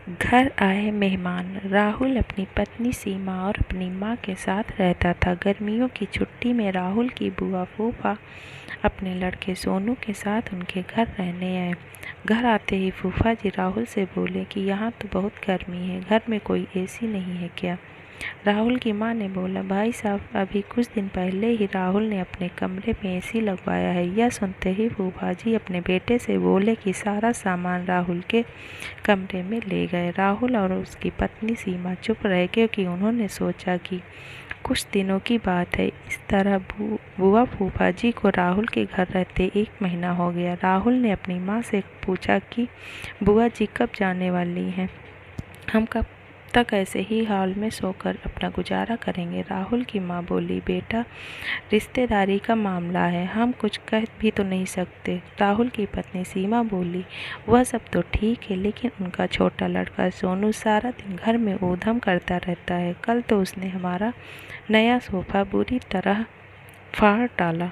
घर आए मेहमान। राहुल अपनी पत्नी सीमा और अपनी माँ के साथ रहता था। गर्मियों की छुट्टी में राहुल की बुआ फूफा अपने लड़के सोनू के साथ उनके घर रहने आए। घर आते ही फूफा जी राहुल से बोले कि यहाँ तो बहुत गर्मी है, घर में कोई एसी नहीं है क्या? राहुल की माँ ने बोला, भाई साहब, अभी कुछ दिन पहले ही राहुल ने अपने कमरे में एसी लगवाया है। यह सुनते ही फूफा जी अपने बेटे से बोले कि सारा सामान राहुल के कमरे में ले गए। राहुल और उसकी पत्नी सीमा चुप रहे, क्योंकि उन्होंने सोचा कि कुछ दिनों की बात है। इस तरह बुआ फूफा जी को राहुल के घर रहते 1 महीना हो गया। राहुल ने अपनी माँ से पूछा कि बुआ जी कब जाने वाली हैं? हम कब तक ऐसे ही हाल में सोकर अपना गुजारा करेंगे? राहुल की माँ बोली, बेटा, रिश्तेदारी का मामला है, हम कुछ कह भी तो नहीं सकते। राहुल की पत्नी सीमा बोली, वह सब तो ठीक है, लेकिन उनका छोटा लड़का सोनू सारा दिन घर में ऊधम करता रहता है। कल तो उसने हमारा नया सोफा बुरी तरह फाड़ डाला।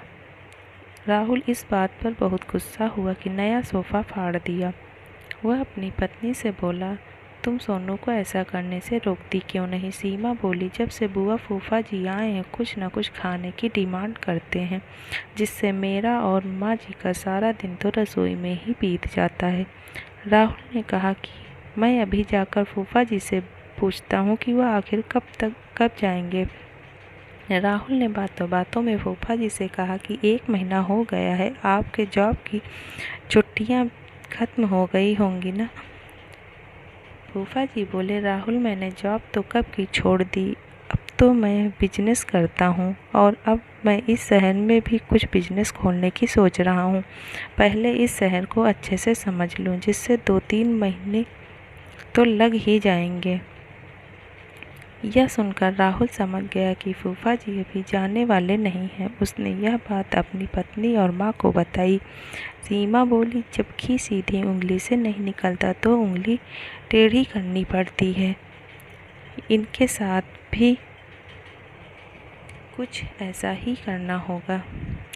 राहुल इस बात पर बहुत गुस्सा हुआ कि नया सोफा फाड़ दिया। वह अपनी पत्नी से बोला, तुम सोनू को ऐसा करने से रोकती क्यों नहीं? सीमा बोली, जब से बुआ फूफा जी आए हैं कुछ न कुछ खाने की डिमांड करते हैं, जिससे मेरा और माँ जी का सारा दिन तो रसोई में ही बीत जाता है। राहुल ने कहा कि मैं अभी जाकर फूफा जी से पूछता हूँ कि वह आखिर कब जाएंगे। राहुल ने बातों बातों में फूफा जी से कहा कि 1 महीना हो गया है, आपके जॉब की छुट्टियाँ खत्म हो गई होंगी ना? फूफा जी बोले, राहुल, मैंने जॉब तो कब की छोड़ दी, अब तो मैं बिजनेस करता हूँ और अब मैं इस शहर में भी कुछ बिजनेस खोलने की सोच रहा हूँ। पहले इस शहर को अच्छे से समझ लूँ, जिससे 2-3 महीने तो लग ही जाएंगे। यह सुनकर राहुल समझ गया कि फूफा जी अभी जाने वाले नहीं हैं। उसने यह बात अपनी पत्नी और माँ को बताई। सीमा बोली, जब घी सीधी उंगली से नहीं निकलता तो उंगली टेढ़ी करनी पड़ती है। इनके साथ भी कुछ ऐसा ही करना होगा।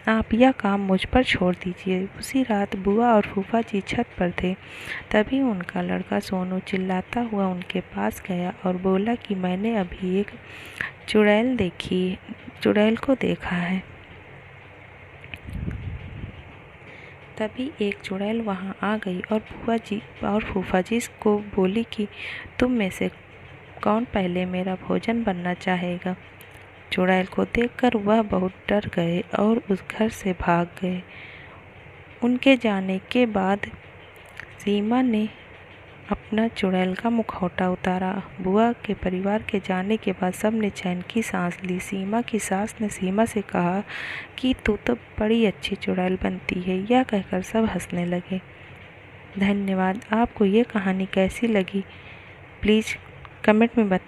आप यह काम मुझ पर छोड़ दीजिए। उसी रात बुआ और फूफा जी छत पर थे। तभी उनका लड़का सोनू चिल्लाता हुआ उनके पास गया और बोला कि मैंने अभी एक चुड़ैल को देखा है। तभी एक चुड़ैल वहां आ गई और बुआ जी और फूफा जी को बोली कि तुम में से कौन पहले मेरा भोजन बनना चाहेगा? चुड़ैल को देखकर वह बहुत डर गए और उस घर से भाग गए। उनके जाने के बाद सीमा ने अपना चुड़ैल का मुखौटा उतारा। बुआ के परिवार के जाने के बाद सबने चैन की सांस ली। सीमा की सास ने सीमा से कहा कि तू तो बड़ी अच्छी चुड़ैल बनती है। यह कहकर सब हंसने लगे। धन्यवाद। आपको ये कहानी कैसी लगी, प्लीज़ कमेंट में बताएं।